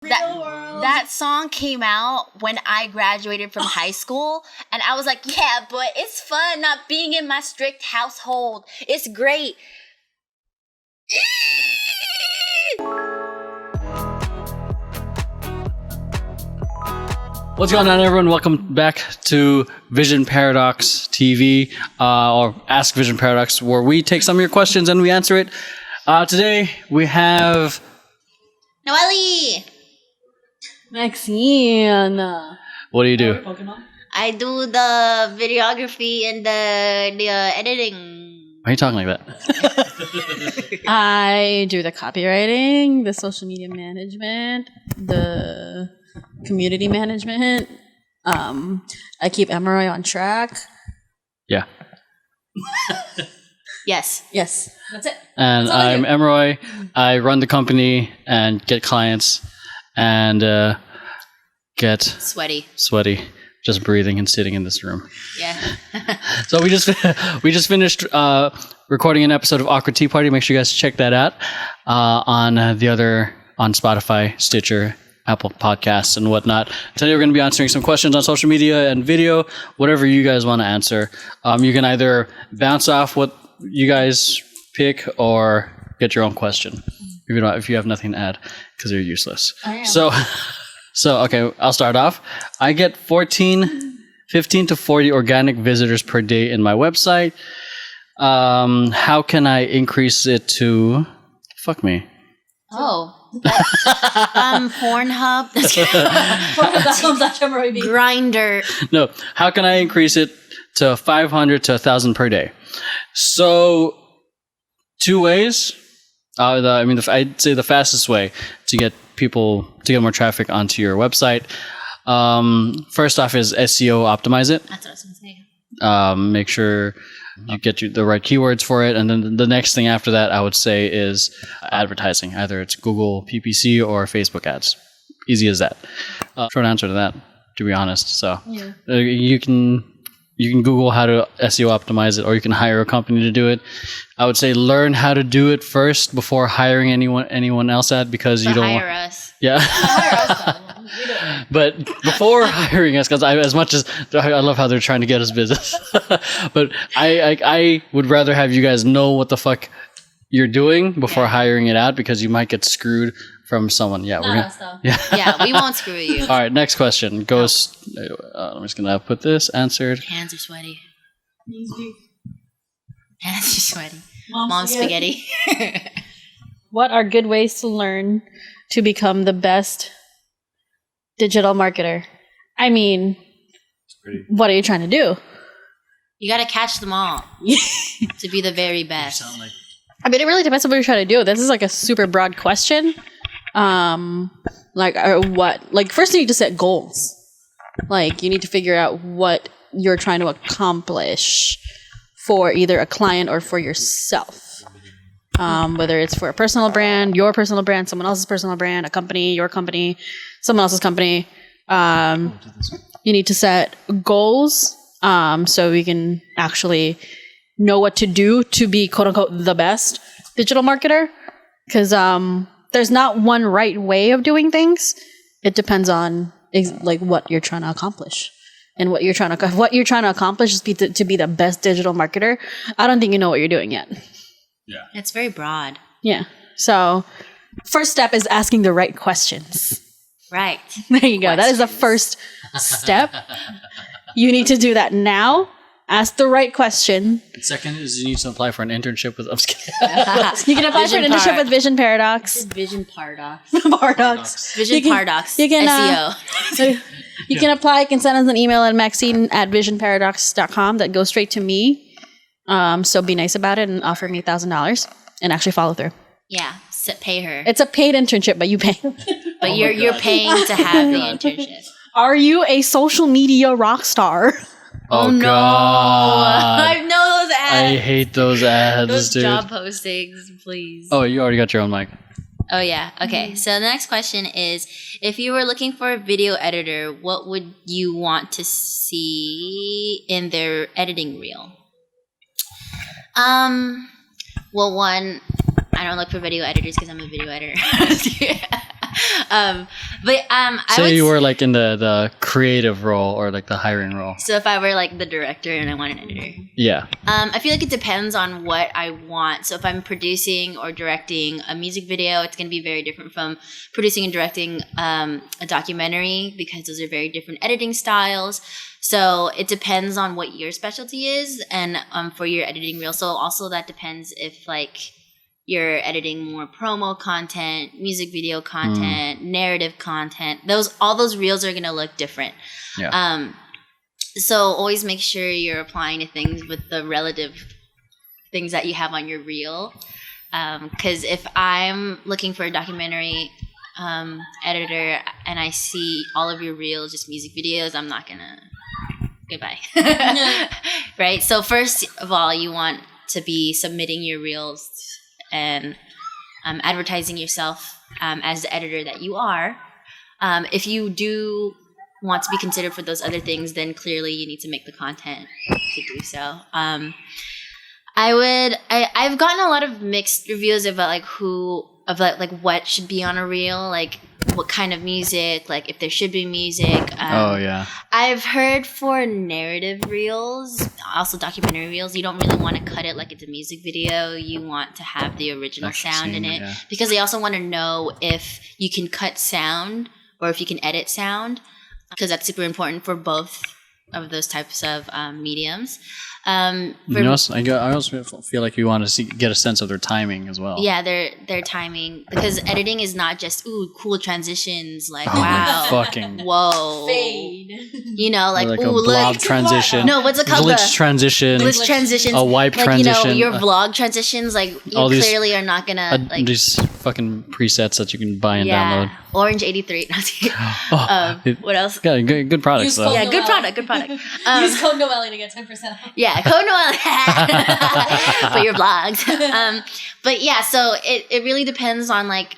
That song came out when I graduated from high school, and I was like, yeah, but it's fun not being in my strict household. It's great. What's going on, everyone? Welcome back to Vision Paradox TV, or Ask Vision Paradox, where we take some of your questions and we answer it. Today, we have... Noelle! Maxine. What do you do? I do the videography and the editing. Why are you talking like that? I do the copywriting, the social media management, the community management. I keep Emeroy on track. Yeah. Yes. That's it. And That's all I I'm do. Emeroy. I run the company and get clients and get Sweaty. just breathing and sitting in this room. Yeah. So we just finished recording an episode of Awkward Tea Party. Make sure you guys check that out on Spotify, Stitcher, Apple Podcasts, and whatnot. Today we're going to be answering some questions on social media and video, whatever you guys want to answer. You can either bounce off what you guys pick or get your own question if you have nothing to add, because you're useless. So okay, I'll start off. I get 15 to 40 organic visitors per day in my website. How can I increase it to... Fuck me. Oh. Pornhub. Grinder. No, how can I increase it to 500 to 1,000 per day? So, two ways. I'd say the fastest way to get more traffic onto your website. First off is SEO optimize it. That's what I was going to say. Make sure you get the right keywords for it. And then the next thing after that, I would say, is advertising. Either it's Google PPC or Facebook ads. Easy as that. Short answer to that, to be honest. So you can Google how to SEO optimize it, or you can hire a company to do it. I would say learn how to do it first before hiring anyone else because you don't hire us. Yeah. But before hiring us, because as much as I love how they're trying to get us business, but I would rather have you guys know what the fuck you're doing before hiring it out, because you might get screwed from someone. Yeah, Yeah, we won't screw you. All right, next question goes. I'm just gonna put this answered. Hands are sweaty. Hands are sweaty. Mom spaghetti. What are good ways to learn to become the best digital marketer? I mean, what are you trying to do? You gotta catch them all to be the very best. I mean, it really depends on what you're trying to do. This is like a super broad question. First you need to set goals. Like, you need to figure out what you're trying to accomplish for either a client or for yourself. Whether it's for a personal brand, your personal brand, someone else's personal brand, a company, your company, someone else's company. You need to set goals so we can actually know what to do to be, quote unquote, the best digital marketer. Because there's not one right way of doing things. It depends on what you're trying to accomplish. And what you're trying to accomplish is to be the best digital marketer. I don't think you know what you're doing yet. Yeah. It's very broad. Yeah. So, first step is asking the right questions. Right. There you go. That is the first step. You need to do that now. Ask the right question. Second is you need to apply for an internship with You can apply for an internship with Vision Paradox. Vision Paradox. Vision Paradox. You can SEO. You can apply. You can send us an email at Maxine@visionparadox.com. That goes straight to me. So be nice about it and offer me $1,000 and actually follow through. Yeah, pay her. It's a paid internship, but you pay. But you're paying to have the internship. Are you a social media rock star? Oh no! God. I know those ads. I hate those ads, those dude. job postings, please. Oh, you already got your own mic. Oh yeah. Okay. So the next question is, if you were looking for a video editor, what would you want to see in their editing reel? Well, one, I don't look for video editors because I'm a video editor. I Say would you were like in the creative role or like the hiring role. So if I were like the director and I want an editor, Yeah. I feel like it depends on what I want. So if I'm producing or directing a music video, it's going to be very different from producing and directing a documentary because those are very different editing styles. So it depends on what your specialty is and for your editing reel. So also that depends if like you're editing more promo content, music video content, narrative content. All those reels are going to look different. Yeah. So always make sure you're applying to things with the relative things that you have on your reel. Because if I'm looking for a documentary editor and I see all of your reels, just music videos, I'm not going to... Goodbye. Right? So first of all, you want to be submitting your reels and advertising yourself as the editor that you are. If you do want to be considered for those other things, then clearly you need to make the content to do so. I've gotten a lot of mixed reviews about like what should be on a reel, like what kind of music, like if there should be music. Oh yeah. I've heard for narrative reels, also documentary reels, you don't really want to cut it like it's a music video. You want to have the original sound in it because they also want to know if you can cut sound or if you can edit sound because that's super important for both of those types of mediums. I also feel like you want to get a sense of their timing as well. Yeah, their timing, because editing is not just cool transitions, like wow, fucking whoa, Fade. You know, like a blob transition. No, what's it called? Glitch transition. Glitch transitions. A wipe like, transition. You know, your vlog transitions, like you clearly are not gonna like these fucking presets that you can buy and download. Orange 83. What else? Yeah, good products though. Yeah, good product. Use code Noelle to get 10% off. Yeah, code Noelle for your vlogs. But yeah, so it really depends on like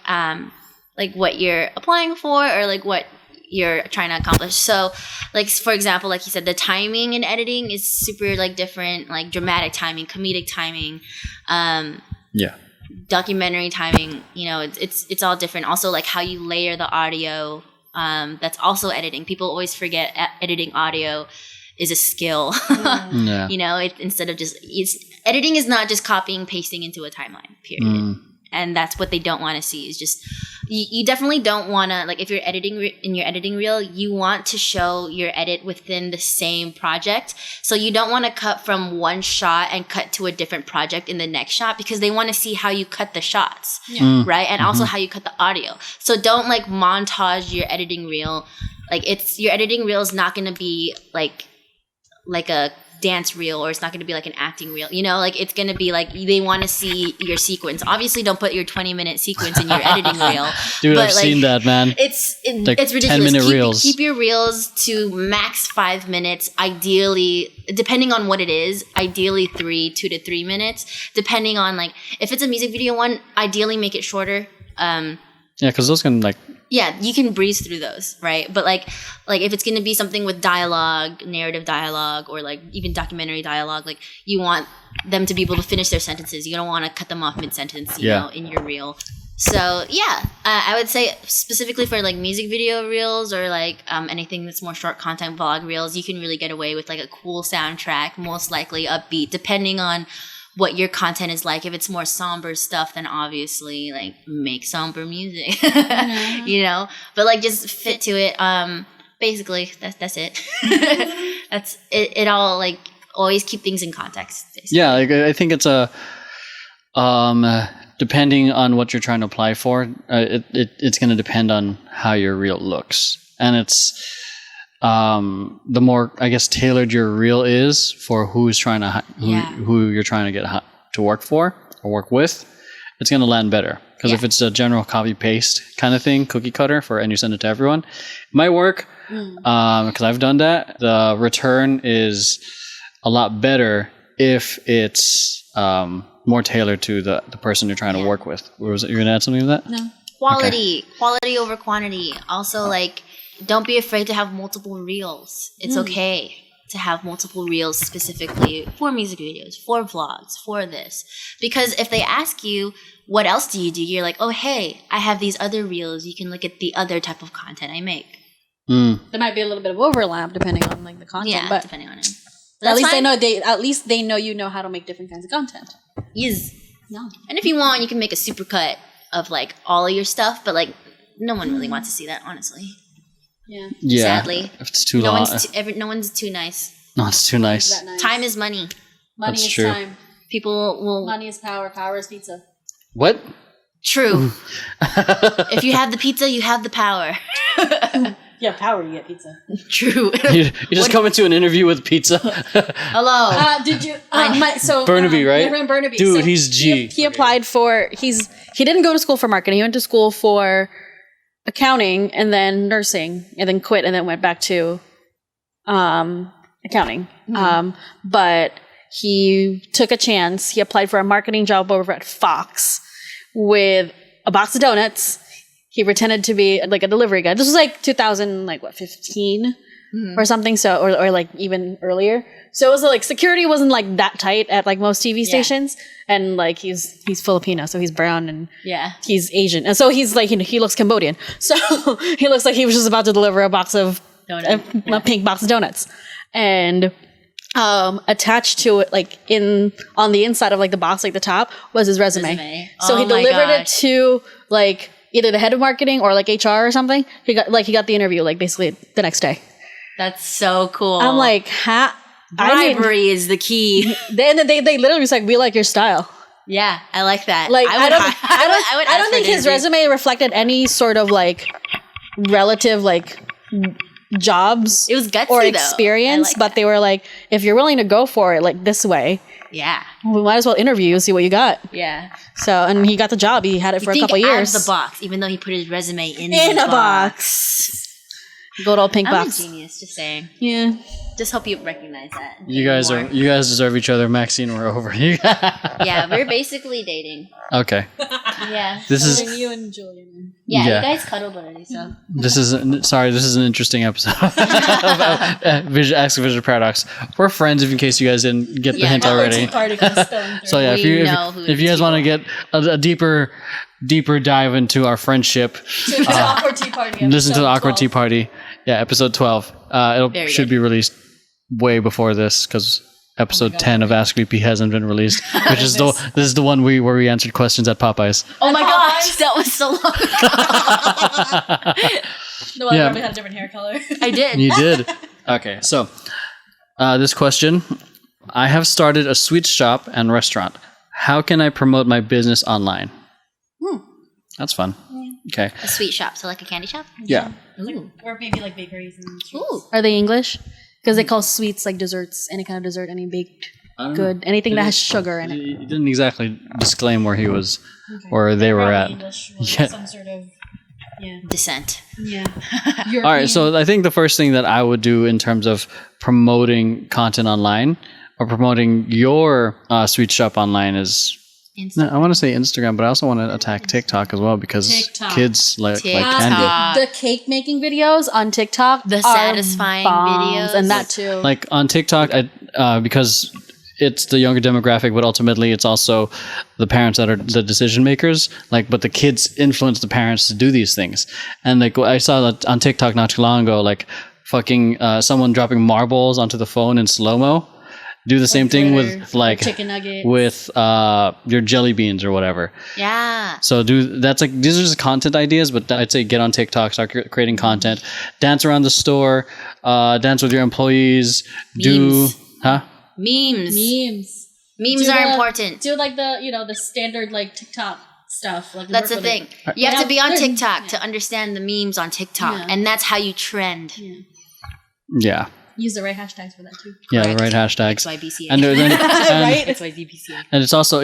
what you're applying for or like what you're trying to accomplish. So like for example, like you said, the timing in editing is super like different, like dramatic timing, comedic timing. Yeah. Documentary timing, you know, it's all different. Also like how you layer the audio, that's also editing. People always forget editing audio is a skill. Yeah. You know, instead of just editing is not just copying pasting into a timeline, period. And that's what they don't want to see is just you definitely don't want to, like if you're editing in your editing reel, you want to show your edit within the same project. So you don't want to cut from one shot and cut to a different project in the next shot because they want to see how you cut the shots, right? And also how you cut the audio. So don't like montage your editing reel. Like your editing reel is not going to be like a dance reel, or it's not going to be like an acting reel, you know, like it's going to be like they want to see your sequence. Obviously don't put your 20-minute sequence in your editing reel. Dude, but I've seen that, man. It's like ridiculous. 10-minute reels. Keep your reels to max 5 minutes, ideally, depending on what it is, ideally 2 to 3 minutes, depending on like, if it's a music video one, ideally make it shorter. Yeah, because those can like... Yeah, you can breeze through those, right? But like if it's going to be something with dialogue, narrative dialogue, or like even documentary dialogue, like you want them to be able to finish their sentences. You don't want to cut them off mid-sentence, you know, in your reel. So yeah, I would say specifically for like music video reels or like anything that's more short content vlog reels, you can really get away with like a cool soundtrack, most likely upbeat, depending on what your content is like. If it's more somber stuff, then obviously like make somber music, you know, but like just fit to it. Basically that's it. That's it. It all like always keep things in context. Basically. Yeah. Like, I think it's depending on what you're trying to apply for, it's going to depend on how your reel looks. And it's, the more, I guess, tailored your reel is for who's trying to who you're trying to get to work for or work with, it's going to land better. Because if it's a general copy paste kind of thing, cookie cutter and you send it to everyone, it might work. Because I've done that. The return is a lot better if it's more tailored to the person you're trying to work with. You're going to add something to that? No. Quality over quantity. Also, like, don't be afraid to have multiple reels. It's okay to have multiple reels specifically for music videos, for vlogs, for this. Because if they ask you, what else do? You're like, oh, hey, I have these other reels. You can look at the other type of content I make. There might be a little bit of overlap depending on like the content. Yeah, but depending on it. At least they know you know how to make different kinds of content. Yes. No. And if you want, you can make a supercut of like all of your stuff, but like no one really wants to see that, honestly. Yeah. Sadly, if it's too no long. no one's too nice. No, it's too nice. Nice. Time is money. Money That's is true. time. People will. Money is power. Power is pizza. What? True. If you have the pizza, you have the power. Yeah, power. You get pizza. True. You just come into an interview with pizza. Hello. Did you? Burnaby, right? My friend Burnaby. Dude, So he's G. He applied for. He didn't go to school for marketing. He went to school for accounting and then nursing, and then quit, and then went back to accounting. But he took a chance. He applied for a marketing job over at Fox with a box of donuts. He pretended to be like a delivery guy. This was like 2015 or something. So, or like even earlier. So it was like security wasn't like that tight at like most TV stations. And like he's Filipino, so he's brown and he's Asian. And so he's like, he looks Cambodian. So he looks like he was just about to deliver a box of a pink box of donuts. And attached to it, like on the inside of like the box, like the top was his resume. So he delivered it to like either the head of marketing or like HR or something. He got the interview like basically the next day. That's so cool. I'm like, bribery is the key. They literally was like, we like your style. Yeah, I like that. Like I don't think his resume reflected any sort of like relative like jobs. It was gutsy or though. experience, like but that. they were like, if you're willing to go for it like this way, we might as well interview you, see what you got. Yeah. So, and he got the job. He had it for a couple years. Out of the box, even though he put his resume in a the box. Good old pink box. I'm a genius, just saying. Yeah. Just hope you recognize that. You guys deserve each other. Maxine, we're over. Yeah, we're basically dating. Okay. Yeah. This is you and Julian. Yeah, you guys cuddled already, so. This is an interesting episode of Ask a Vision Paradox. We're friends, in case you guys didn't get the hint already. So yeah, if you guys want to get a deeper dive into our friendship, Listen to the Awkward Tea Party. Yeah, episode 12. It should be released way before this because episode 10 of Ask VP hasn't been released, which is this is the one where we answered questions at Popeyes. Oh my gosh, that was so long ago. Noelle probably had a different hair color. I did. You did. Okay, so this question: I have started a sweet shop and restaurant. How can I promote my business online? That's fun. Okay. A sweet shop, so like a candy shop? Yeah. Or maybe like bakeries and Ooh. Are they English? Because they call sweets like desserts, any kind of dessert, any baked good, anything that has sugar in it. He didn't exactly disclaim where he was or they were at. Yeah. Some sort of descent. Yeah. All right, so I think the first thing that I would do in terms of promoting content online or promoting your sweet shop online is I want to say Instagram, but I also want to attack TikTok as well because kids like candy. The cake making videos on TikTok, the satisfying videos, and that too. Like on TikTok, because it's the younger demographic, but ultimately it's also the parents that are the decision makers. Like, but the kids influence the parents to do these things. And like I saw that on TikTok not too long ago, like fucking someone dropping marbles onto the phone in slow mo. Do the same thing with like chicken nuggets, with your jelly beans or whatever. Yeah. So these are just content ideas, but I'd say get on TikTok, start creating content, dance around the store, dance with your employees, Memes. Memes are important. Do like the standard like TikTok stuff. Like that's the thing. You have to be on TikTok to understand the memes on TikTok, and that's how you trend. Yeah. Use the right hashtags for that too. Yeah, the right hashtags. XYBCA. And right? XYZBCA. And it's also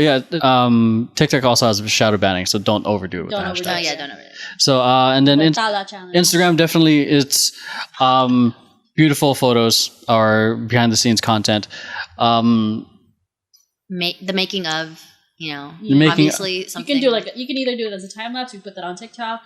TikTok also has shadow banning, so don't overdo it with the hashtags. Don't overdo it. So and then Instagram definitely it's beautiful photos or behind the scenes content. The making of, obviously something. You can you can either do it as a time lapse, you put that on TikTok.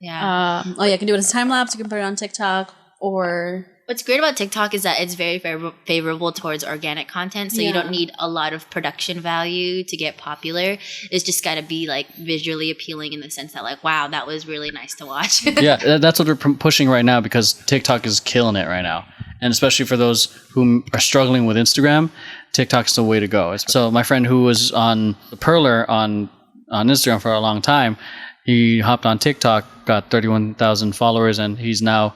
Yeah. You can do it as a time lapse, you can put it on TikTok, or What's great about TikTok is that it's very favorable towards organic content. So you don't need a lot of production value to get popular. It's just got to be like visually appealing in the sense that like, wow, that was really nice to watch. Yeah, that's what we're pushing right now because TikTok is killing it right now. And especially for those who are struggling with Instagram, TikTok's the way to go. So my friend who was on the Perler on Instagram for a long time, he hopped on TikTok, got 31,000 followers, and he's now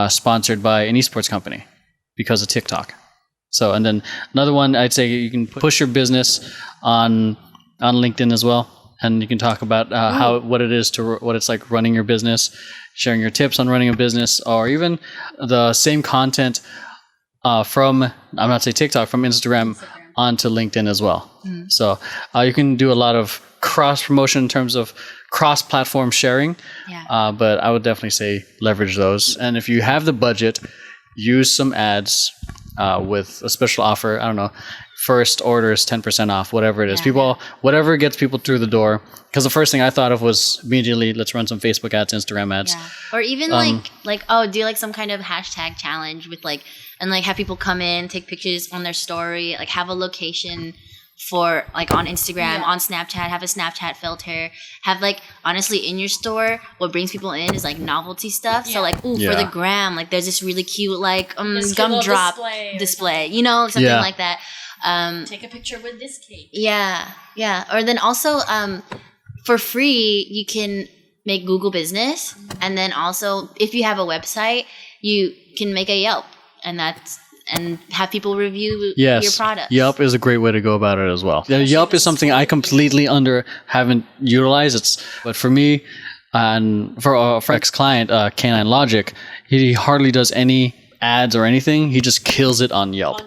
sponsored by an esports company because of TikTok. So, and then another one, I'd say you can push your business on LinkedIn as well, and you can talk about what it's like running your business, sharing your tips on running a business, or even the same content from Instagram onto LinkedIn as well. So you can do a lot of cross promotion in terms of cross-platform sharing, but I would definitely say leverage those. And if you have the budget, use some ads with a special offer. I don't know, first order is 10% off, whatever it is. Whatever gets people through the door. Because the first thing I thought of was immediately, let's run some Facebook ads, Instagram ads. Yeah. Or even do like some kind of hashtag challenge with like, and like have people come in, take pictures on their story, like have a location for like on Instagram, on Snapchat, have a Snapchat filter, have like honestly in your store, what brings people in is like novelty stuff. So like, for the gram, like there's this really cute like gumdrop display, you know, something like that. Take a picture with this cake. Yeah. Or then also for free, you can make Google Business, and then also if you have a website, you can make a Yelp, and have people review your product. Yelp is a great way to go about it as well. Yelp is something I completely haven't utilized. But for me and for our ex-client, Canine Logic, he hardly does any ads or anything. He just kills it on Yelp.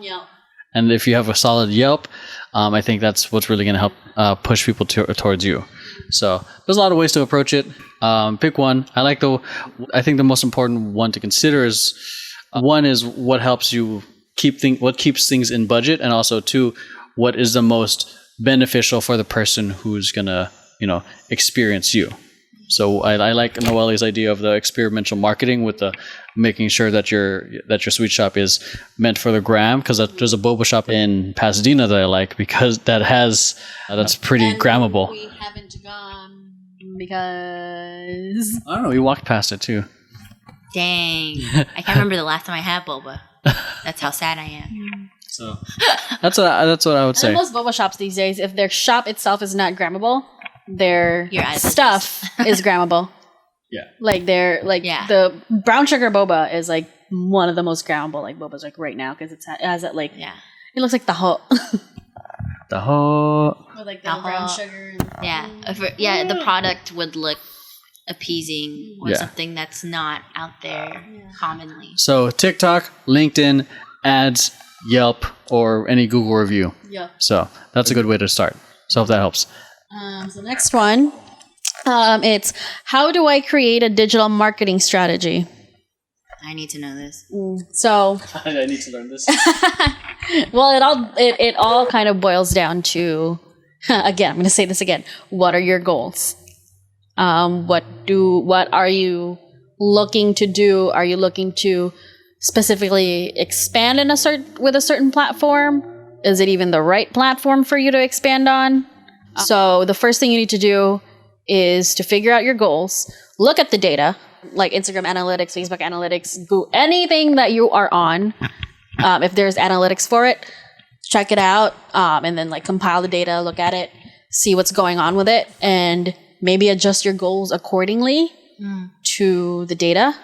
And if you have a solid Yelp, I think that's what's really going to help push people towards you. So there's a lot of ways to approach it. Pick one. I think the most important one to consider is one is what helps you what keeps things in budget, and also two, what is the most beneficial for the person who's gonna experience you. So I like Noelle's idea of the experiential marketing with the making sure that your sweet shop is meant for the gram, because there's a boba shop in Pasadena that I like because that's pretty grammable. We haven't gone because I don't know. We walked past it too. Dang, I can't remember the last time I had boba. That's how sad I am. So that's what I would say. And most boba shops these days, if their shop itself is not grammable, their stuff is grammable. Yeah. Like the brown sugar boba is like one of the most grammable like bobas like right now because it has that like it looks like the whole the whole with like the brown sugar. The product would look appeasing or something that's not out there commonly. So TikTok, LinkedIn, ads, Yelp, or any Google review. Yeah. So that's a good way to start. So if that helps. So next one, it's how do I create a digital marketing strategy? I need to know this. So I need to learn this. Well, it all kind of boils down to again. I'm going to say this again. What are your goals? What are you looking to do? Are you looking to specifically expand with a certain platform? Is it even the right platform for you to expand on? So the first thing you need to do is to figure out your goals, look at the data, like Instagram analytics, Facebook analytics, Google, anything that you are on. If there's analytics for it, check it out, and then like compile the data, look at it, see what's going on with it, and maybe adjust your goals accordingly to the data.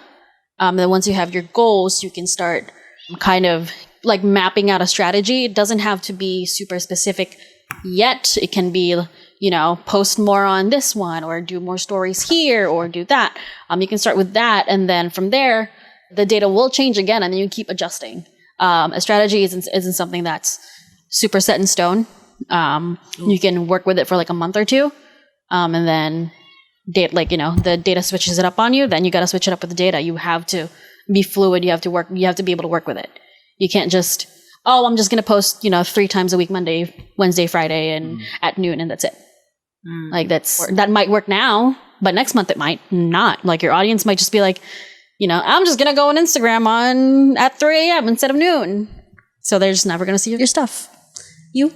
Then once you have your goals, you can start kind of like mapping out a strategy. It doesn't have to be super specific yet. It can be, post more on this one or do more stories here or do that. You can start with that. And then from there, the data will change again and then you keep adjusting. A strategy isn't something that's super set in stone. You can work with it for like a month or two. And then the data switches it up on you, then you got to switch it up with the data. You have to be fluid. You have to be able to work with it. You can't just, I'm just going to post, 3 times a week, Monday, Wednesday, Friday, and at noon, and that's it. Like that might work now, but next month it might not. Like your audience might just be like, I'm just gonna go on Instagram at 3 a.m. instead of noon. So they're just never gonna see your stuff. You?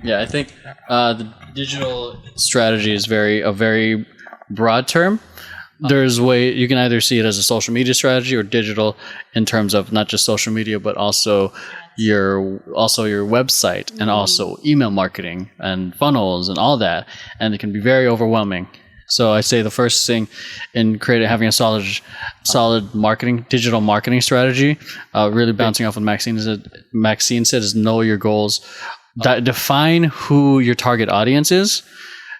Yeah, I think the digital strategy is a very broad term. There's you can either see it as a social media strategy or digital in terms of not just social media, but also your website and also email marketing and funnels and all that. And it can be very overwhelming. So I say the first thing in having a solid digital marketing strategy, really bouncing off what Maxine said, is know your goals. Define who your target audience is.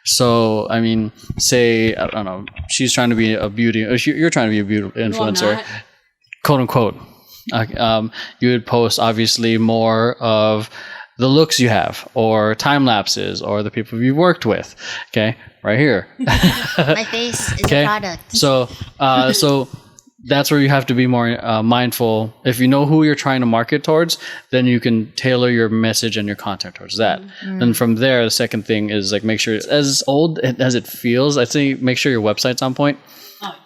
So, I mean, say, I don't know, she's trying to be a beauty, or you're trying to be a beauty influencer, quote unquote. You would post obviously more of the looks you have, or time lapses, or the people you've worked with. Okay, right here. My face is a product. So that's where you have to be more mindful. If you know who you're trying to market towards, then you can tailor your message and your content towards that. And from there, the second thing is like make sure, as old as it feels, I'd say make sure your website's on point.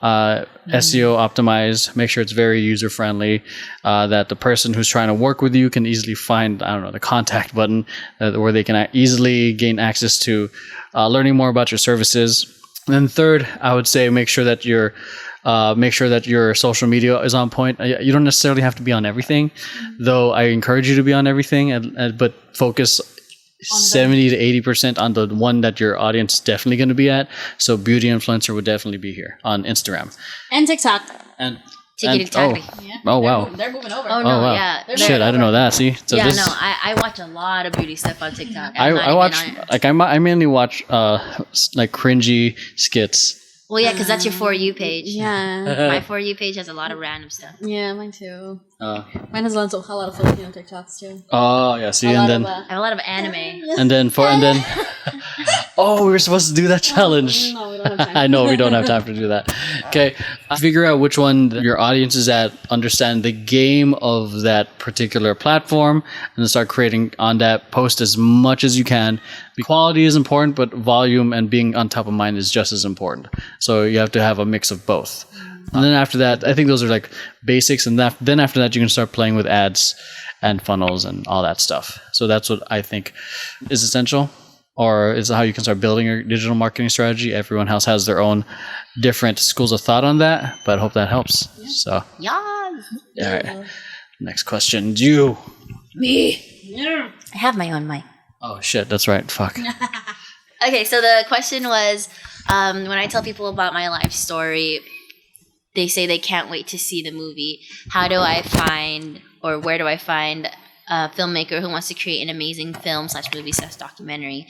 SEO optimized, make sure it's very user friendly, that the person who's trying to work with you can easily find, I don't know, the contact button where they can easily gain access to learning more about your services. And then third, I would say make sure that your social media is on point. You don't necessarily have to be on everything, though I encourage you to be on everything, but focus 70 to 80% on the one that your audience is definitely going to be at. So beauty influencer would definitely be here on Instagram. And TikTok. And exactly. Oh, wow. They're moving over. Oh, no, wow. yeah. Shit, I didn't know that. See? So I watch a lot of beauty stuff on TikTok. I mainly watch like cringy skits. Well, yeah, because that's your For You page. Yeah. My For You page has a lot of random stuff. Yeah, mine too. Mine has a lot of Filipino TikToks too. Oh, yeah. See, and then I have a lot of anime. and then oh, we were supposed to do that challenge. No, we don't have time. I know we don't have time to do that. Okay, figure out which one your audience is at. Understand the game of that particular platform, and then start creating on that. Post as much as you can. Quality is important, but volume and being on top of mind is just as important. So you have to have a mix of both. And then after that, I think those are like basics. And then after that, you can start playing with ads and funnels and all that stuff. So that's what I think is essential, or is how you can start building your digital marketing strategy. Everyone else has their own different schools of thought on that, but I hope that helps. So, Yeah. all right. Next question. You. Me. Yeah. I have my own mic. Oh, shit. That's right. Fuck. Okay, so the question was, when I tell people about my life story, they say they can't wait to see the movie. How do I find, or where do I find a filmmaker who wants to create an amazing film / movie / documentary?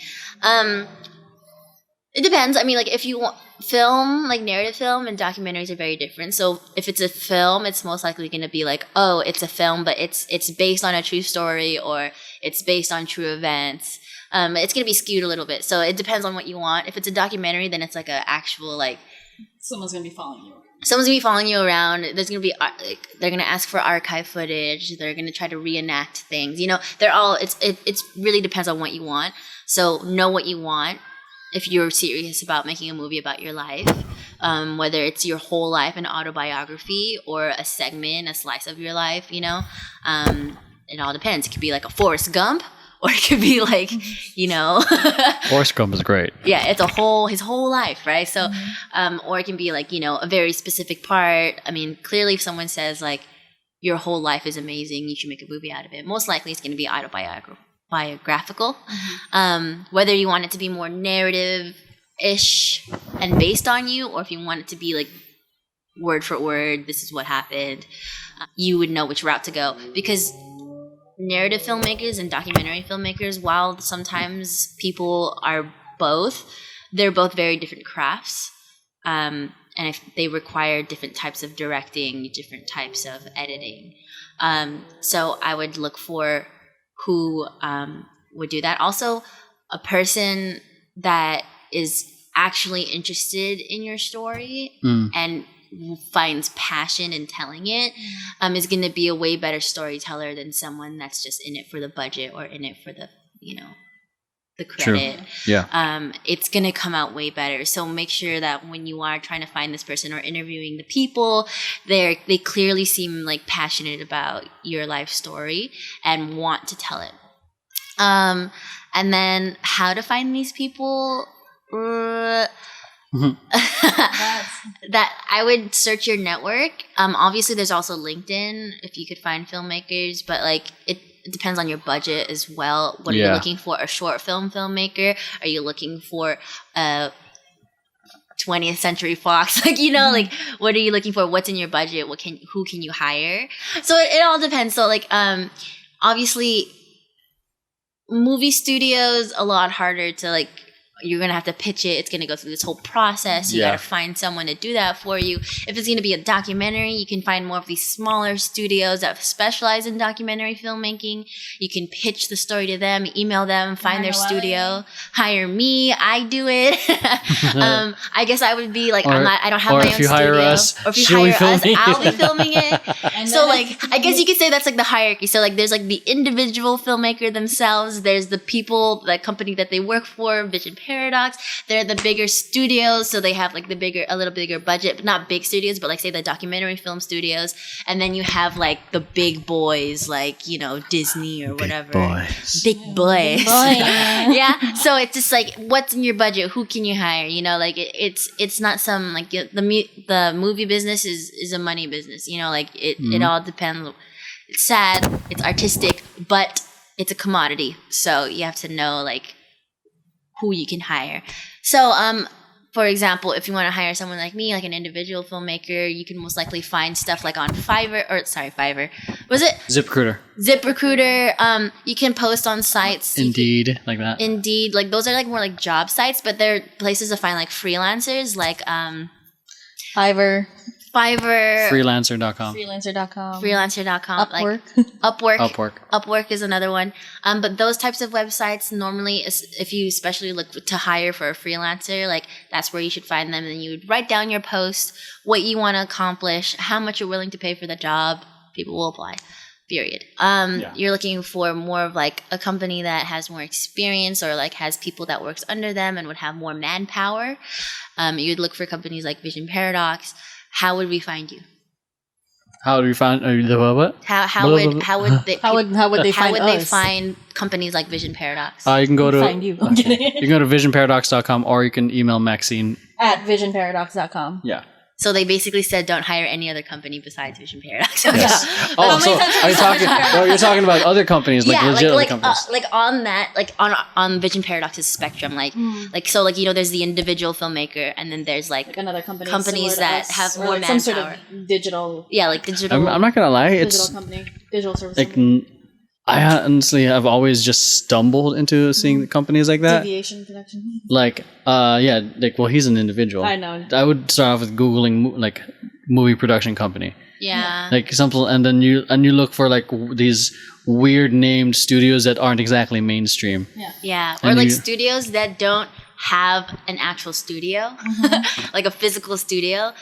It depends. I mean, like if you want film, like narrative film and documentaries are very different. So if it's a film, it's most likely going to be like, oh, it's a film, but it's based on a true story, or it's based on true events. It's going to be skewed a little bit. So it depends on what you want. If it's a documentary, then it's like an actual, like, Someone's going to be following you. Someone's going to be following you around. There's going to be, like, they're going to ask for archive footage. They're going to try to reenact things. You know, they're all, it really depends on what you want. So know what you want if you're serious about making a movie about your life, whether it's your whole life, an autobiography, or a segment, a slice of your life, you know. It all depends. It could be like a Forrest Gump, or it could be like, you know. Forrest Gump is great. Yeah, it's his whole life, right? So, or it can be like, you know, a very specific part. I mean, clearly if someone says like, your whole life is amazing, you should make a movie out of it, most likely it's going to be biographical. Whether you want it to be more narrative-ish and based on you, or if you want it to be like word for word, this is what happened, you would know which route to go. Because narrative filmmakers and documentary filmmakers, while sometimes people are both, they're both very different crafts. And if they require different types of directing, different types of editing. So I would look for who would do that. Also, a person that is actually interested in your story and finds passion in telling it is going to be a way better storyteller than someone that's just in it for the budget or in it for the, you know, the credit. Yeah. It's gonna come out way better. So make sure that when you are trying to find this person or interviewing the people, they clearly seem like passionate about your life story and want to tell it. And then how to find these people? That I would search your network. Obviously, there's also LinkedIn if you could find filmmakers, but like it depends on your budget as well. What are you looking for? A short film filmmaker? Are you looking for a 20th Century Fox? Like, you know, like what are you looking for? What's in your budget? Who can you hire? So it all depends. So like obviously movie studios a lot harder to like. You're going to have to pitch it. It's going to go through this whole process. You got to find someone to do that for you. If it's going to be a documentary, you can find more of these smaller studios that specialize in documentary filmmaking. You can pitch the story to them, email them, find their studio, hire me. I do it. I guess I would be like, I don't have my own studio. Or if you hire us, I'll be filming it. So like, I guess you could say that's like the hierarchy. So like, there's like the individual filmmaker themselves. There's the people, the company that they work for, Vision Paradox. They're the bigger studios, so they have like a little bigger budget, but not big studios, but like say the documentary film studios. And then you have like the big boys, like, you know, Disney or whatever. Big boys. Yeah. So it's just like, what's in your budget? Who can you hire? You know, like it's not some like the movie business is a money business. You know, like it all depends. It's sad. It's artistic, but it's a commodity. So you have to know like who you can hire. So, for example, if you want to hire someone like me, like an individual filmmaker, you can most likely find stuff like on Fiverr. Was it? ZipRecruiter. ZipRecruiter. You can post on sites. Indeed, like that. Indeed. Like those are like more like job sites, but they're places to find like freelancers, like Fiverr. Freelancer.com. Freelancer.com. Upwork. Upwork. Upwork is another one. But those types of websites, normally, if you especially look to hire for a freelancer, like that's where you should find them. And you would write down your post, what you want to accomplish, how much you're willing to pay for the job. People will apply. Period. You're looking for more of like a company that has more experience or like has people that works under them and would have more manpower. You'd look for companies like Vision Paradox. How would we find you? How would we find the what? How would they us? find companies like Vision Paradox? You can go to find you. I'm kidding. You can go to visionparadox.com or you can email Maxine at visionparadox.com. Yeah. So they basically said don't hire any other company besides Vision Paradox. Yes. Oh, so are you talking? No, you're talking about other companies, like legit other companies. Like on that, like on Vision Paradox's spectrum, like so, like you know, there's the individual filmmaker, and then there's like another company, companies that have more like manpower. some sort of digital. Yeah, like digital. I'm not gonna lie, digital company, digital service. Like company. I honestly have always just stumbled into seeing companies like that. Deviation connection. Like, well, he's an individual. I know. I would start off with Googling like movie production company. Yeah. Like simple, and then you look for like these weird named studios that aren't exactly mainstream. Yeah. Yeah, or like studios that don't have an actual studio, like a physical studio.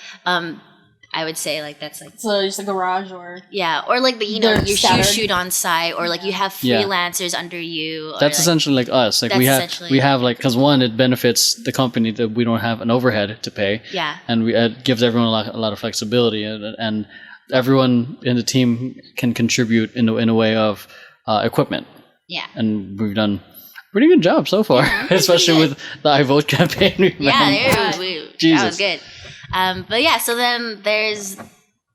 I would say like that's like so just a garage or or like the you scattered. shoot on site or like you have freelancers under you. Or that's like, essentially like us. Like we have like because one, it benefits the company that we don't have an overhead to pay. Yeah, and it gives everyone a lot of flexibility and everyone in the team can contribute in a way of equipment. Yeah, and we've done a pretty good job so far, especially with the I Vote campaign. That was good. But yeah, so then there's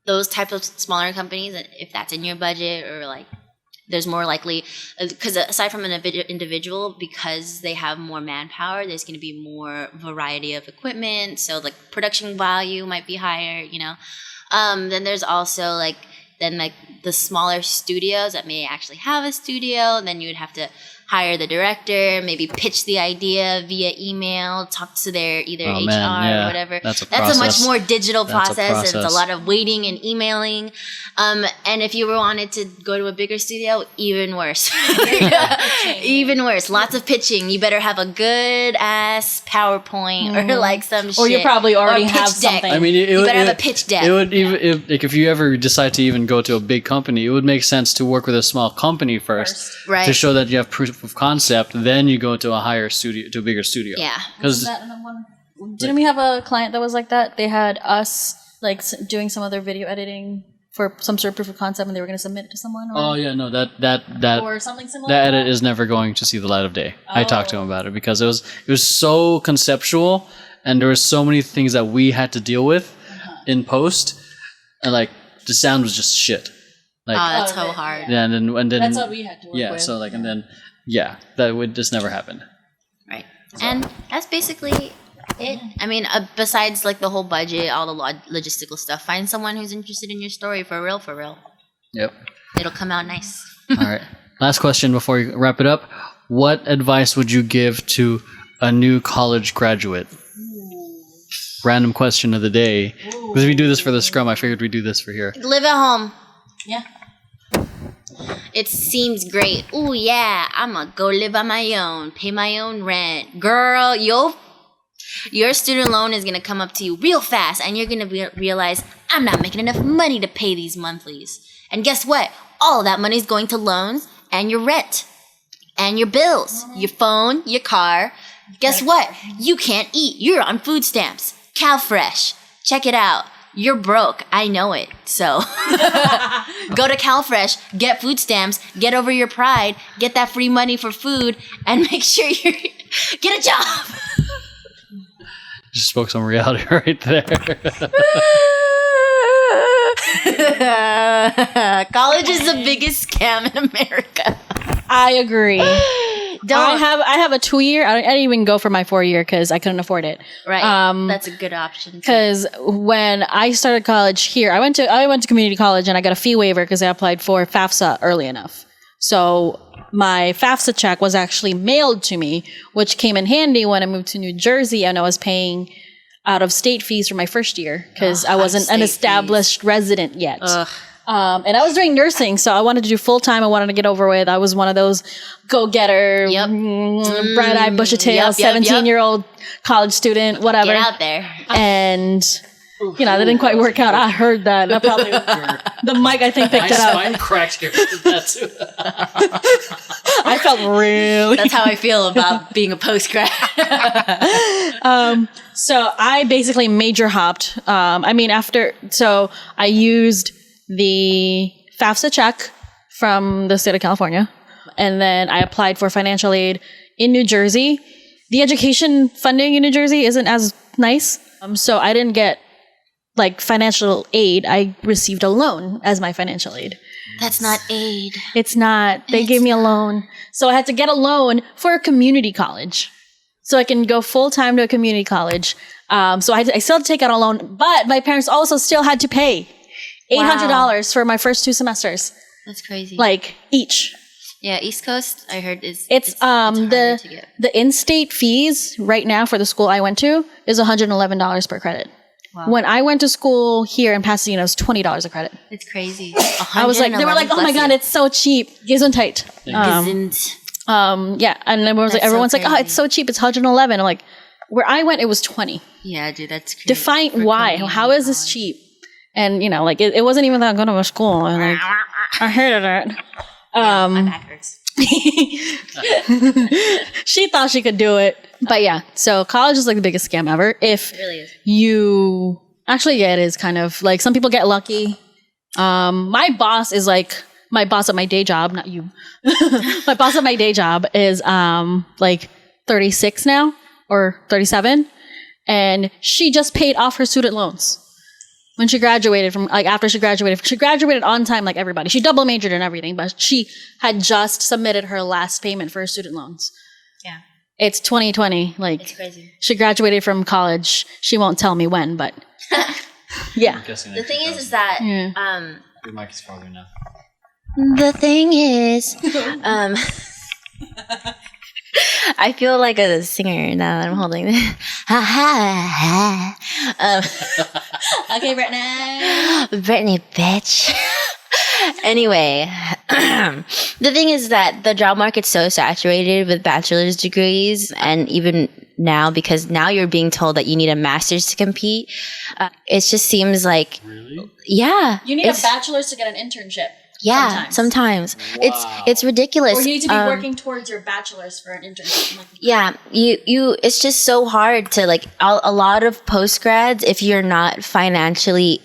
those type of smaller companies, and if that's in your budget or like there's more likely, because aside from an individual, because they have more manpower, there's going to be more variety of equipment. So like production value might be higher, you know. Then there's also like the smaller studios that may actually have a studio. Then you would have to hire the director, maybe pitch the idea via email, talk to their either HR or whatever. That's a much more digital process, and it's a lot of waiting and emailing. And if you wanted to go to a bigger studio, even worse. Even worse. Lots of pitching. You better have a good ass PowerPoint or like some shit. Or you probably already have something. Deck. I mean, you better have a pitch deck. It would even if you ever decide to even go to a big company, it would make sense to work with a small company first. Right. To show that you have proof proof of concept, then you go to a bigger studio. Yeah. Because Didn't we have a client that was like that? They had us like doing some other video editing for some sort of proof of concept, and they were going to submit it to someone. oh yeah, no, that or something similar. that to edit that? is never going to see the light of day. I talked to him about it because it was so conceptual, and there were so many things that we had to deal with in post, and like the sound was just shit. Like That's so hard. yeah, and then That's what we had to work yeah, with. so like and then that would just never happen. Right. And that's basically it. I mean, besides like the whole budget, all the logistical stuff, find someone who's interested in your story for real, for real. Yep. It'll come out nice. All right. Last question before we wrap it up. What advice would you give to a new college graduate? Random question of the day. Because we do this for the scrum, I figured we'd do this for here. Live at home. Yeah. It seems great. Ooh, yeah, I'ma go live on my own, pay my own rent. Girl, your student loan is gonna come up to you real fast, and you're gonna realize, I'm not making enough money to pay these monthlies. And guess what? All of that money is going to loans and your rent and your bills, your phone, your car. Guess what? You can't eat. You're on food stamps. CalFresh. Check it out. You're broke. I know it. So go to CalFresh, get food stamps, get over your pride, get that free money for food, and make sure you get a job. You spoke some reality right there. College is the biggest scam in America. I agree. I have a 2-year. I didn't even go for my 4-year because I couldn't afford it. Right. That's a good option. Because when I started college here, I went to community college and I got a fee waiver because I applied for FAFSA early enough. So my FAFSA check was actually mailed to me, which came in handy when I moved to New Jersey and I was paying out of state fees for my first year because I wasn't an established resident yet. And I was doing nursing, so I wanted to do full time. I wanted to get over with. I was one of those go-getter, bright-eyed, bushy-tailed, 17-year-old college student, whatever. Get out there. And, that didn't quite work out. I heard that. That probably the mic, I think, picked it up. My spine cracked here. That too. I felt really... That's how I feel about being a post-grad. So I basically major hopped. So I used the FAFSA check from the state of California, and then I applied for financial aid in New Jersey. The education funding in New Jersey isn't as nice, so I didn't get financial aid. I received a loan as my financial aid. That's not aid. It's not. They gave me a loan, so I had to get a loan for a community college, so I can go full time to a community college. So I still had to take out a loan, but my parents also still had to pay $800 for my first 2 semesters. That's crazy. Each. Yeah, East Coast, I heard it's harder to get. The in-state fees right now for the school I went to is $111 per credit. Wow. When I went to school here in Pasadena, it was $20 a credit. It's crazy. I was like, they were like, oh my God, it's so cheap. Gesundheit. Yeah, and then everyone's like, oh, it's so cheap. It's $111. I'm like, where I went, it was $20. Yeah, dude, that's crazy. Define why. How is this cheap? And, it wasn't even that good of a school. And, I hated it. My back hurts. She thought she could do it. But yeah, so college is the biggest scam ever. If it really is. It is kind of some people get lucky. My boss is my boss at my day job, not you. My boss at my day job is 36 now or 37. And she just paid off her student loans. When she graduated she graduated on time like everybody. She double majored and everything, but she had just submitted her last payment for her student loans. Yeah. It's 2020. It's crazy. She graduated from college. She won't tell me when, but yeah. The thing is that your mic is farther now. The thing is I feel like a singer now that I'm holding this. Okay, Brittany. Brittany, bitch. Anyway, the thing is that the job market's so saturated with bachelor's degrees, and even now, because now you're being told that you need a master's to compete, it just seems like... Really? Yeah. You need a bachelor's to get an internship. Yeah, sometimes. It's ridiculous. Or you need to be working towards your bachelor's for an internship. Yeah, you it's just so hard to like a lot of postgrads if you're not financially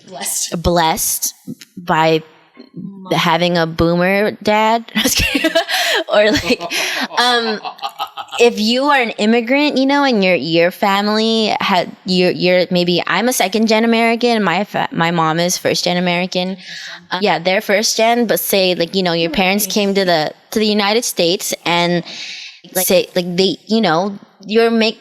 blessed by having a boomer dad or like if you are an immigrant, you know, and your family had you're maybe I'm a second gen American, my mom is first gen American. Yeah, they're first gen, but say like, you know, your parents came to the United States and like say like they, you know,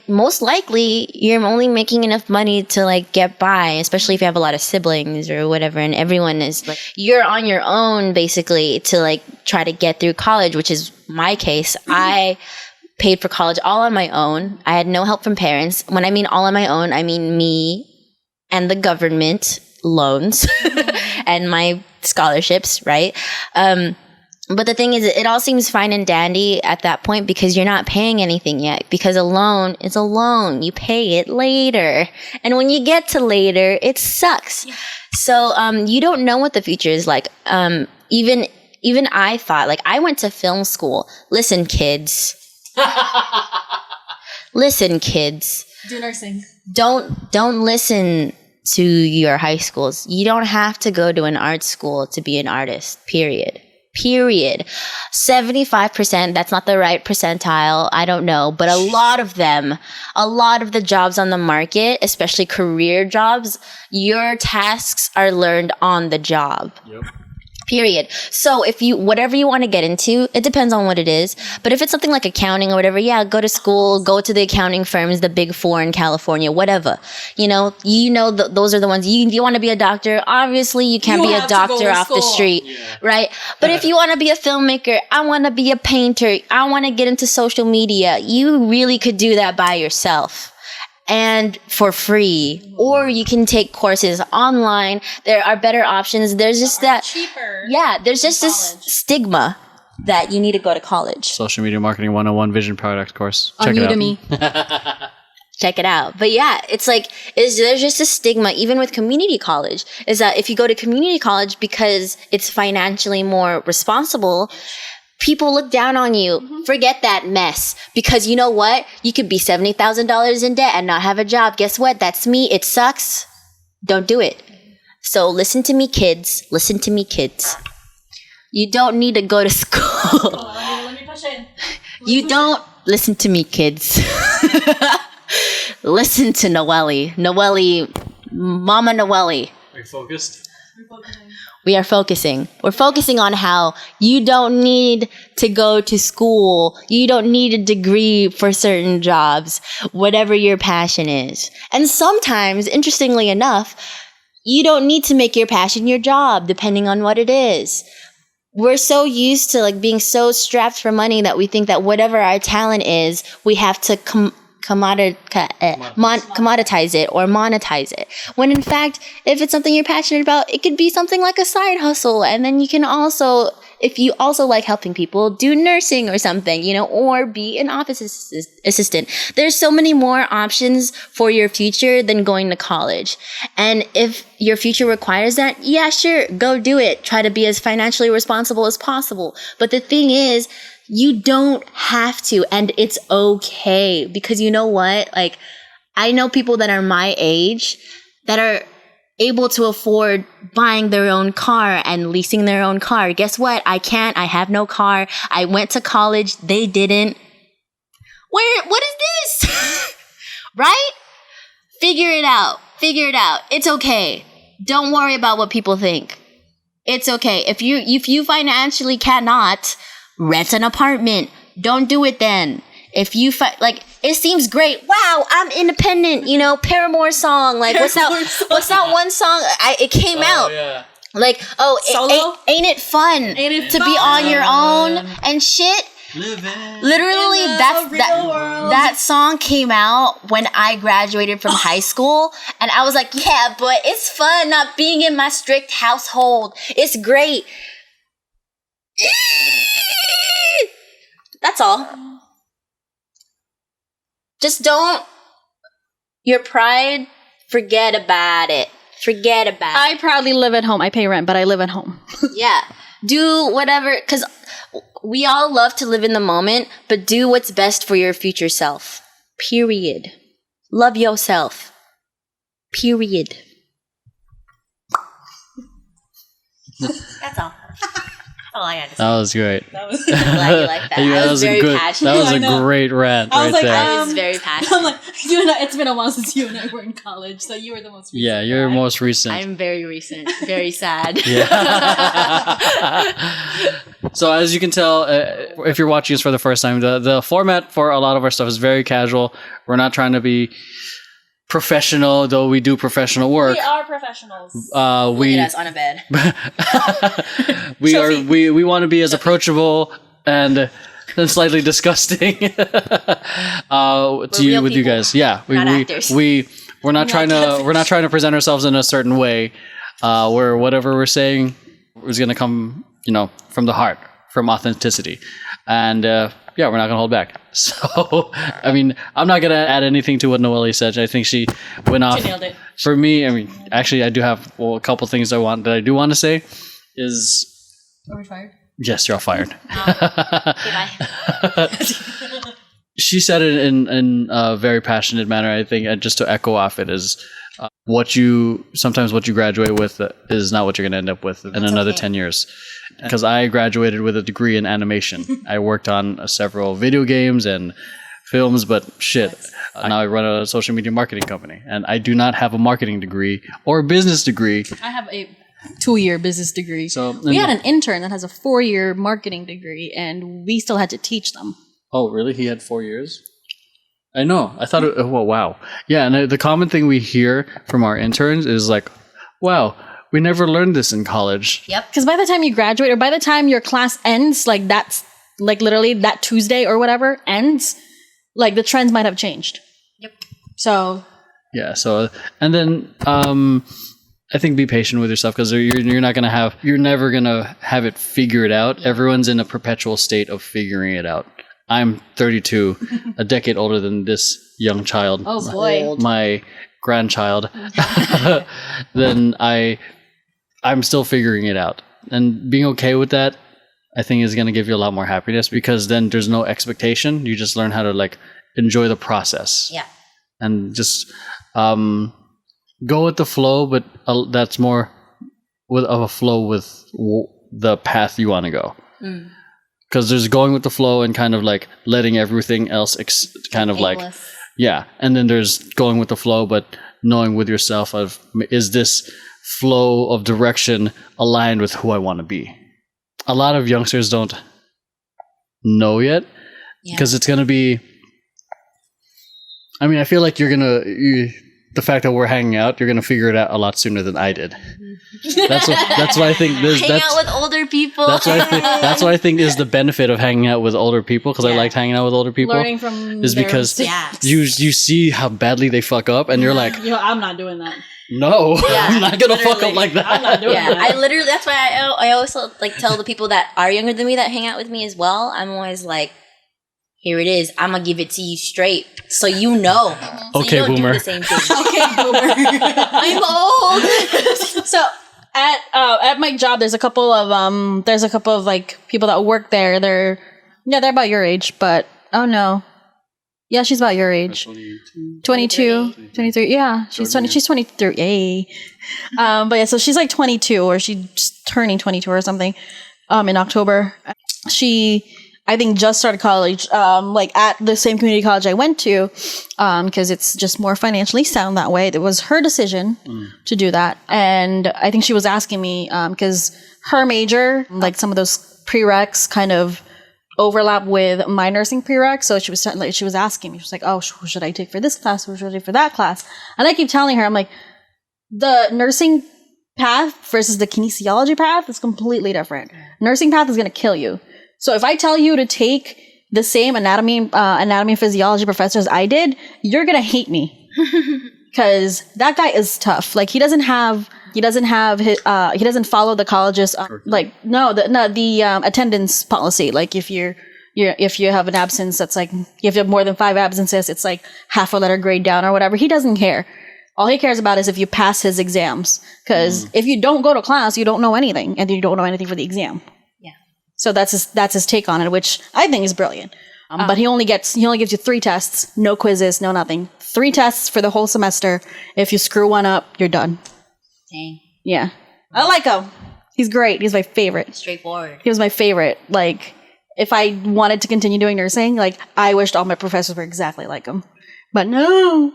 most likely you're only making enough money to like get by, especially if you have a lot of siblings or whatever, and everyone is like you're on your own basically to like try to get through college, which is my case. I paid for college all on my own. I had no help from parents. When I mean all on my own, I mean me and the government loans and my scholarships, right? But the thing is, it all seems fine and dandy at that point because you're not paying anything yet. Because a loan is a loan. You pay it later. And when you get to later, it sucks. Yeah. So you don't know what the future is like. Even I thought, like, I went to film school. Listen, kids. Listen, kids. Do nursing. Don't listen to your high schools. You don't have to go to an art school to be an artist, period. 75%, that's not the right percentile, I don't know, but a lot of the jobs on the market, especially career jobs, your tasks are learned on the job. Yep. Period. So if whatever you want to get into, it depends on what it is. But if it's something like accounting or whatever, yeah, go to school, go to the accounting firms, the big four in California, whatever. Those are the ones. You want to be a doctor, obviously you can't be a doctor off the street, right? But if you want to be a filmmaker, I want to be a painter, I want to get into social media, you really could do that by yourself. And for free, or you can take courses online. There are better options. There's just that cheaper. Yeah, there's just this stigma that you need to go to college. Social Media Marketing 101 Vision Product course. Check it out. Udemy. Check it out. But yeah, it's like there's just a stigma, even with community college, is that if you go to community college because it's financially more responsible, people look down on you. Mm-hmm. Forget that mess. Because you know what? You could be $70,000 in debt and not have a job. Guess what? That's me. It sucks. Don't do it. So listen to me, kids. Listen to me, kids. You don't need to go to school. Let me push in. Listen to me, kids. Listen to Noelle. Mama Noelle. Are you focused? We are focusing. We're focusing on how you don't need to go to school. You don't need a degree for certain jobs, whatever your passion is. And sometimes, interestingly enough, you don't need to make your passion your job, depending on what it is. We're so used to like being so strapped for money that we think that whatever our talent is, we have to commoditize it or monetize it. When in fact, if it's something you're passionate about, it could be something like a side hustle. And then you can also, if you also like helping people, do nursing or something, or be an office assistant. There's so many more options for your future than going to college. And if your future requires that, yeah, sure, go do it. Try to be as financially responsible as possible. But the thing is, you don't have to, and it's okay, because you know what? Like, I know people that are my age that are able to afford buying their own car and leasing their own car. Guess what? I can't. I have no car. I went to college. They didn't. What is this? Right? Figure it out. It's okay. Don't worry about what people think. It's okay. If you financially cannot, rent an apartment. Don't do it then. If you it seems great. Wow, I'm independent. Paramore song. Like, what's that one song? It came out. Yeah. Like, ain't it fun to be on your own and shit? Literally, that song came out when I graduated from high school, and I was like, yeah, but it's fun not being in my strict household. It's great. That's all. Just don't, your pride, forget about it. Forget about it. I proudly live at home. I pay rent, but I live at home. Yeah. Do whatever, because we all love to live in the moment, but do what's best for your future self. Period. Love yourself. Period. That's all. That's all I had to say. That was great. I'm glad you like that. I was very passionate. That was I a know. great rant I was right like, there. I was very passionate. I'm like, you and I, it's been a while since you and I were in college, so you were the most recent. Yeah, you're guy. most recent. I'm very recent. Very sad. Yeah. So as you can tell, if you're watching this for the first time, the format for a lot of our stuff is very casual. We're not trying to be professional, though we do professional work. We are professionals. Look at us on a bed. we want to be as approachable and slightly disgusting to you real with you people, guys. Yeah, not actors. we're not trying to present ourselves in a certain way where whatever we're saying is going to come, from the heart, from authenticity, and yeah, we're not going to hold back. So, I mean, I'm not going to add anything to what Noelle said. I think she went off. She nailed it. For me, I mean, actually, I do have a couple things that I do want to say is. Are we fired? Yes, you're all fired. Goodbye. She said it in a very passionate manner, I think, and just to echo off it is sometimes what you graduate with is not what you're going to end up with in another 10 years. Because I graduated with a degree in animation. I worked on several video games and films, but shit, now I run a social media marketing company, and I do not have a marketing degree or a business degree. I have a 2-year business degree. So we had an intern that has a 4-year marketing degree, and we still had to teach them. Oh, really? He had 4 years? I know. I thought, oh, wow. Yeah, and the common thing we hear from our interns is like, wow, we never learned this in college. Yep. Because by the time you graduate, or by the time your class ends, like that's like literally that Tuesday or whatever ends, like the trends might have changed. Yep. So. Yeah. So, and then I think be patient with yourself, because you're never gonna have it figured out. Everyone's in a perpetual state of figuring it out. I'm 32, a decade older than this young child. Oh boy. My grandchild. Then I'm still figuring it out. And being okay with that, I think, is going to give you a lot more happiness, because then there's no expectation. You just learn how to enjoy the process. Yeah. And just go with the flow, but that's more of a flow with the path you want to go. Because there's going with the flow and kind of letting everything else Aimless. yeah. And then there's going with the flow, but knowing with yourself is this flow of direction aligned with who I want to be? A lot of youngsters don't know yet, because it's going to be, I mean, I feel like the fact that we're hanging out, you're going to figure it out a lot sooner than I did. That's why I think Hang out with older people. That's what I think is the benefit of hanging out with older people, because I liked hanging out with older people. Learning from is their because mistakes. you see how badly they fuck up, and you're like, I'm not doing that. no, Yeah, I'm not gonna fuck literally. up like that. I'm not doing Yeah, that. I literally. That's why I also tell the people that are younger than me that hang out with me as well. I'm always like, here it is. I'm gonna give it to you straight, so you know. So Okay, you don't boomer. Do the same thing. Okay, boomer. I'm old. So at my job, there's a couple of people that work there. They're about your age, but oh no, yeah, she's about your age. 22, 23. Yeah, she's 20. She's 23. But yeah, so she's 22, or she's turning 22 or something. In October, she, I think, just started college. At the same community college I went to, because it's just more financially sound that way. It was her decision to do that, and I think she was asking me because her major, some of those prereqs, kind of overlap with my nursing prereq. So she was asking me, she was like, oh, who should I take for this class? Who should I take for that class? And I keep telling her, I'm like, the nursing path versus the kinesiology path is completely different. Nursing path is going to kill you. So if I tell you to take the same anatomy and physiology professor as I did, you're going to hate me. Because that guy is tough. He doesn't follow the college's the attendance policy. If you have an absence that's if you have more than 5 absences, it's half a letter grade down or whatever. He doesn't care. All he cares about is if you pass his exams. Because if you don't go to class, you don't know anything, and you don't know anything for the exam. Yeah. So that's his take on it, which I think is brilliant. But he only gives you 3 tests, no quizzes, no nothing. 3 tests for the whole semester. If you screw one up, you're done. Dang. Yeah. I like him. He's great. He's my favorite. Straightforward. He was my favorite. Like, if I wanted to continue doing nursing, like, I wished all my professors were exactly like him. But no.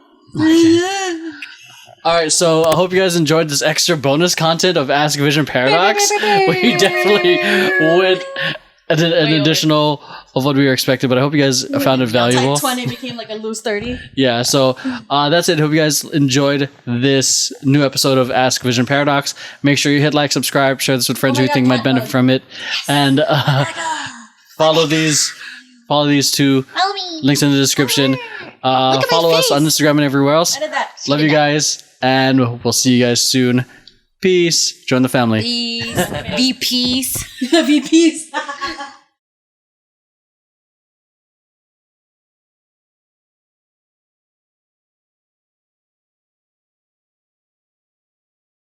All right, so I hope you guys enjoyed this extra bonus content of Ask Vision Paradox. We definitely went an additional of what we were expecting, but I hope you guys found it valuable. Like 20 became like a loose 30. Yeah, so that's it. Hope you guys enjoyed this new episode of Ask Vision Paradox. Make sure you hit like, subscribe, share this with friends who you think might benefit from it, and follow these 2 links in the description. Follow us on Instagram and everywhere else. Love you guys, and we'll see you guys soon. Peace. Join the family. Peace. Be peace. Be peace.